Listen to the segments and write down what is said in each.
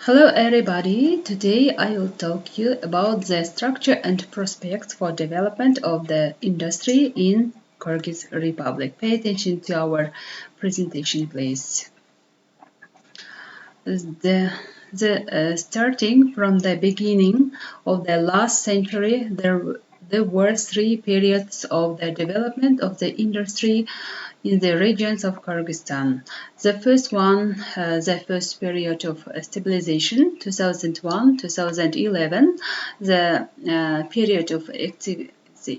Hello everybody, today I will talk you about the structure and prospects for development of the industry in Kyrgyz Republic. Pay attention to our presentation please. Starting from the beginning of the last century, there were three periods of the development of the industry in the regions of Kyrgyzstan. The first period of stabilization, 2001-2011, the period of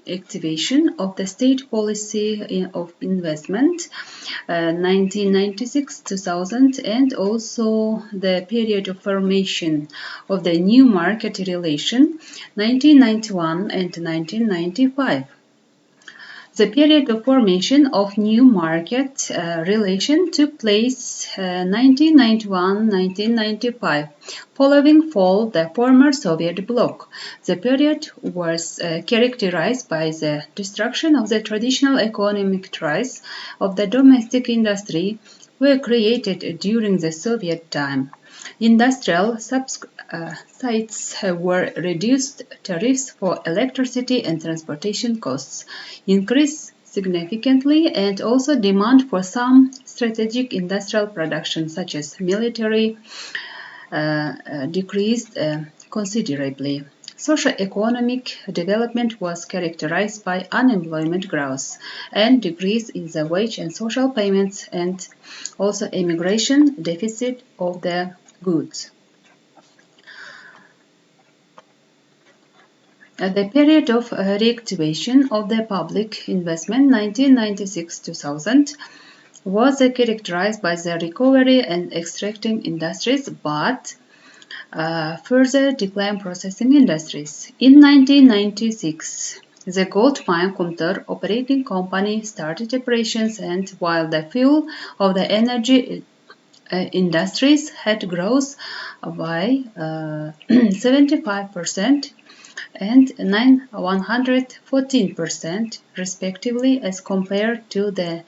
activation of the state policy of investment, 1996-2000, and also the period of formation of the new market relation, 1991 and 1995. The period of formation of new market relation took place 1991-1995, following fall the former Soviet bloc. The period was characterized by the destruction of the traditional economic ties of the domestic industry were created during the Soviet time. Industrial sites were reduced, tariffs for electricity and transportation costs increased significantly, and also demand for some strategic industrial production such as military decreased considerably. Socio-economic development was characterized by unemployment growth and decrease in the wage and social payments, and also immigration deficit of the goods. The period of reactivation of the public investment 1996-2000 was characterized by the recovery and extracting industries, but further decline processing industries. In 1996, the gold mine Kumtor operating company started operations, and while the fuel of the energy industries had growth by 75% and 114% respectively as compared to the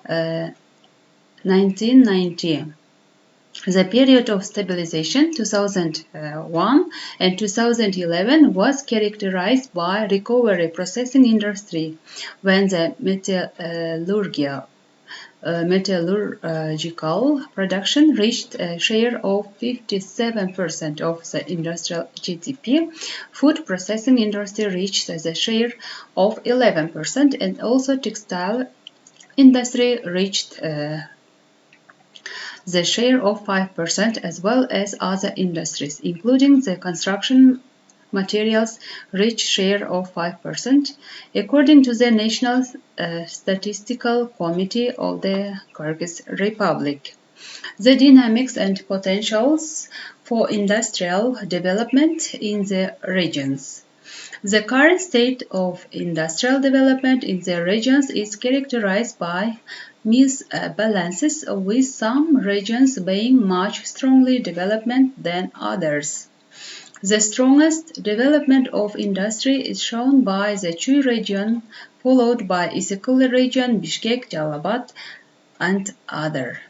1990. The period of stabilization 2001 and 2011 was characterized by recovery processing industry when the metallurgical production reached a share of 57% of the industrial GDP. Food processing industry reached the share of 11%, and also textile industry reached the share of 5%, as well as other industries, including the construction materials, reached share of 5%, according to the National Statistical Committee of the Kyrgyz Republic. The dynamics and potentials for industrial development in the regions. The current state of industrial development in the regions is characterized by misbalances, with some regions being much strongly developed than others. The strongest development of industry is shown by the Chuy region, followed by Issyk-Kul region, Bishkek, Jalal-Abad, and other.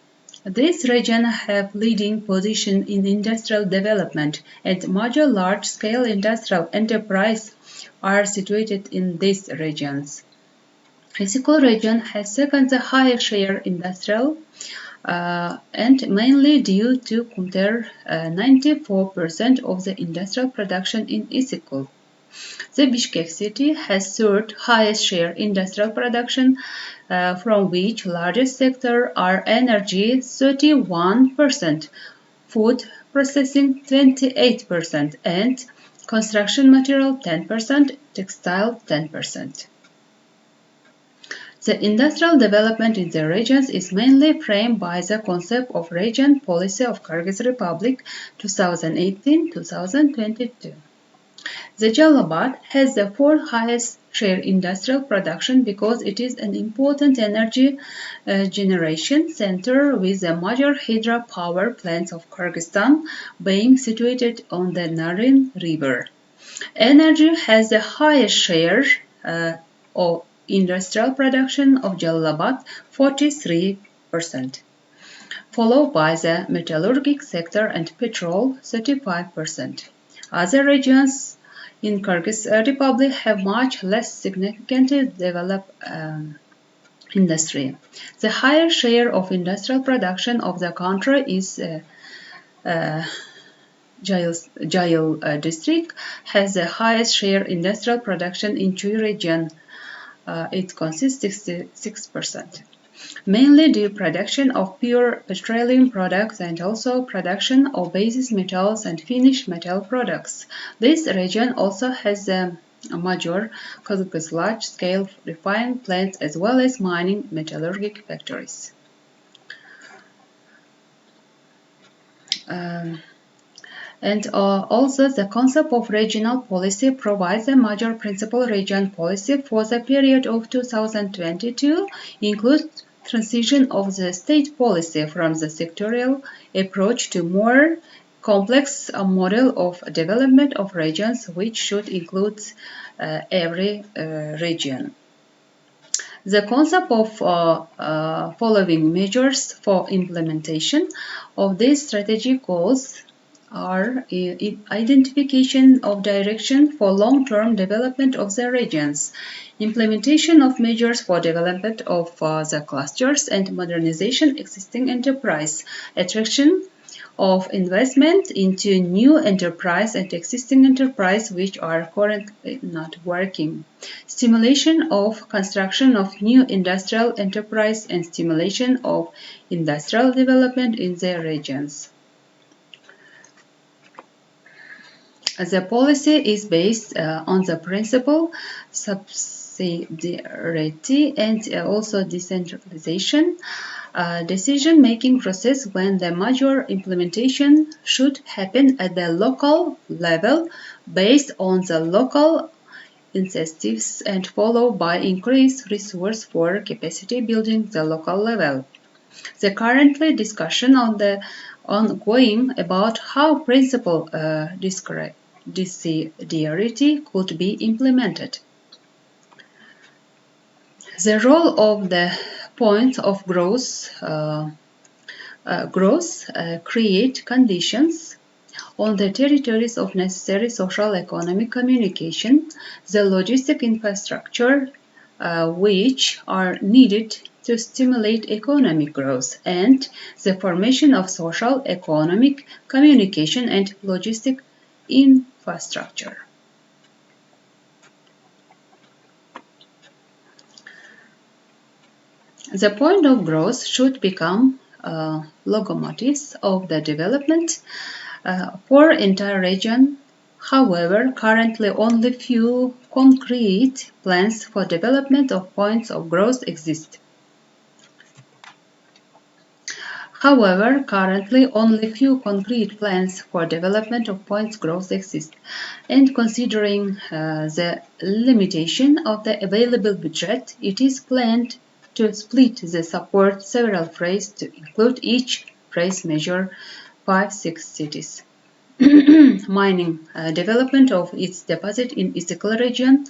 These regions have leading position in industrial development, and major large-scale industrial enterprises are situated in these regions. Issyk-Kul region has second the highest share industrial, and mainly due to Kumtor 94% of the industrial production in Issyk-Kul. The Bishkek city has third highest share industrial production, from which largest sector are energy 31%, food processing 28%, and construction material 10%, textile 10%. The industrial development in the regions is mainly framed by the concept of region policy of Kyrgyz Republic 2018-2022. The Jalal-Abad has the fourth highest share industrial production because it is an important energy generation center, with the major hydropower plants of Kyrgyzstan being situated on the Narin River. Energy has the highest share of industrial production of Jalal-Abad, 43%. followed by the metallurgic sector and petrol, 35%. Other regions in Kyrgyz Republic have much less significantly developed industry. The higher share of industrial production of the country is Jalal district has the highest share industrial production in Chuy region. It consists 66%. Mainly due production of pure petroleum products and also production of base metals and finished metal products. This region also has a major Kyrgyz large-scale refining plants as well as mining metallurgic factories. Also the concept of regional policy provides a major principal region policy for the period of 2022, includes transition of the state policy from the sectorial approach to more complex model of development of regions, which should include every region. The concept of following measures for implementation of these strategic goals are identification of direction for long-term development of the regions, implementation of measures for development of the clusters and modernization existing enterprise, attraction of investment into new enterprise and existing enterprise which are currently not working, stimulation of construction of new industrial enterprise and stimulation of industrial development in the regions. The policy is based on the principle subsidiarity and also decentralization decision-making process when the major implementation should happen at the local level based on the local incentives and followed by increased resource for capacity building the local level. The currently discussion on the ongoing about how principle subsidiarity could be implemented. The role of the points of growth create conditions on the territories of necessary social economic communication, the logistic infrastructure which are needed to stimulate economic growth, and the formation of social economic communication and logistic infrastructure. The point of growth should become locomotives of the development for entire region. However, currently only few concrete plans for development of points of growth exist. And considering the limitation of the available budget, it is planned to split the support several phases to include each phase measure 5-6 cities. Mining development of its deposit in Issyk-Kul region,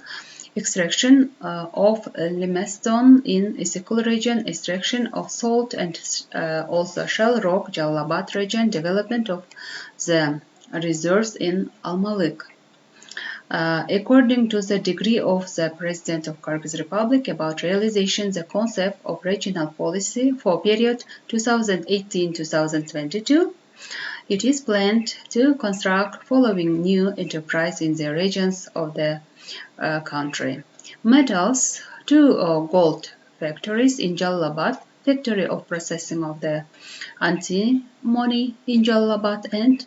extraction of limestone in Issyk-Kul region, extraction of salt and also shell rock Jalal-Abad region, development of the reserves in Almalik. According to the degree of the President of Kyrgyz Republic about realization the concept of regional policy for period 2018-2022, it is planned to construct following new enterprise in the regions of the country. Metals, 2 gold factories in Jalal-Abad, factory of processing of the antimony in Jalal-Abad, and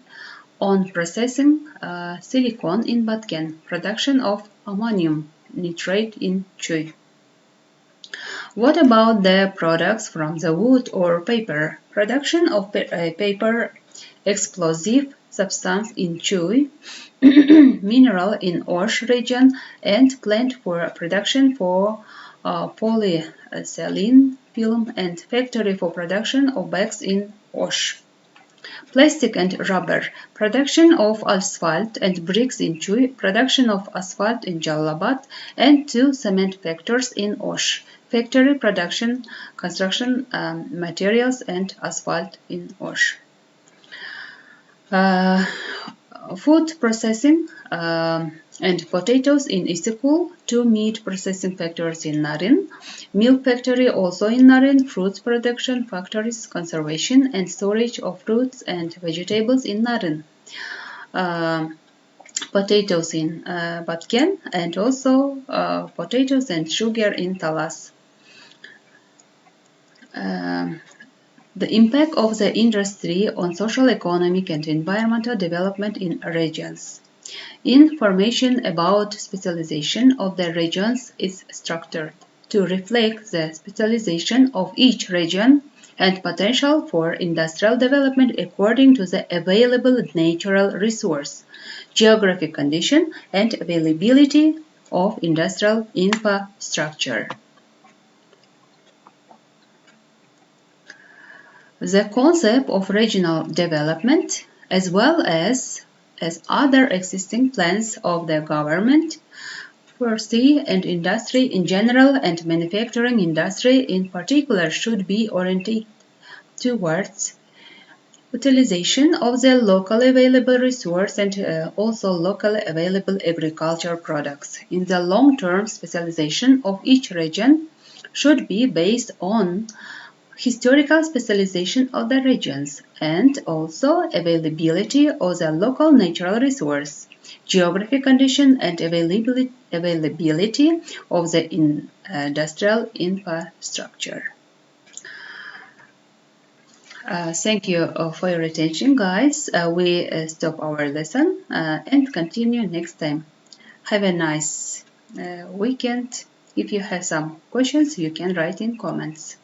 on processing silicon in Batken, production of ammonium nitrate in Chuy. What about the products from the wood or paper? Production of paper explosive substance in Chuy, mineral in Osh region, and plant for production for polyethylene film and factory for production of bags in Osh. Plastic and rubber, production of asphalt and bricks in Chuy, production of asphalt in Jalal-Abad, and 2 cement factories in Osh, factory production, construction materials, and asphalt in Osh. Food processing and potatoes in Issyk-Kul, 2 meat processing factories in Narin, milk factory also in Narin, fruits production factories, conservation and storage of fruits and vegetables in Narin, potatoes in Batken, and also potatoes and sugar in Talas. The impact of the industry on social, economic, and environmental development in regions. Information about specialization of the regions is structured to reflect the specialization of each region and potential for industrial development according to the available natural resource, geographic condition, and availability of industrial infrastructure. The concept of regional development, as well as other existing plans of the government, foresee and industry in general and manufacturing industry in particular should be oriented towards utilization of the locally available resource and also locally available agricultural products. In the long term, specialization of each region should be based on historical specialization of the regions and also availability of the local natural resource, geographic condition, and availability of the industrial infrastructure. Thank you for your attention, guys. We stop our lesson and continue next time. Have a nice weekend. If you have some questions, you can write in comments.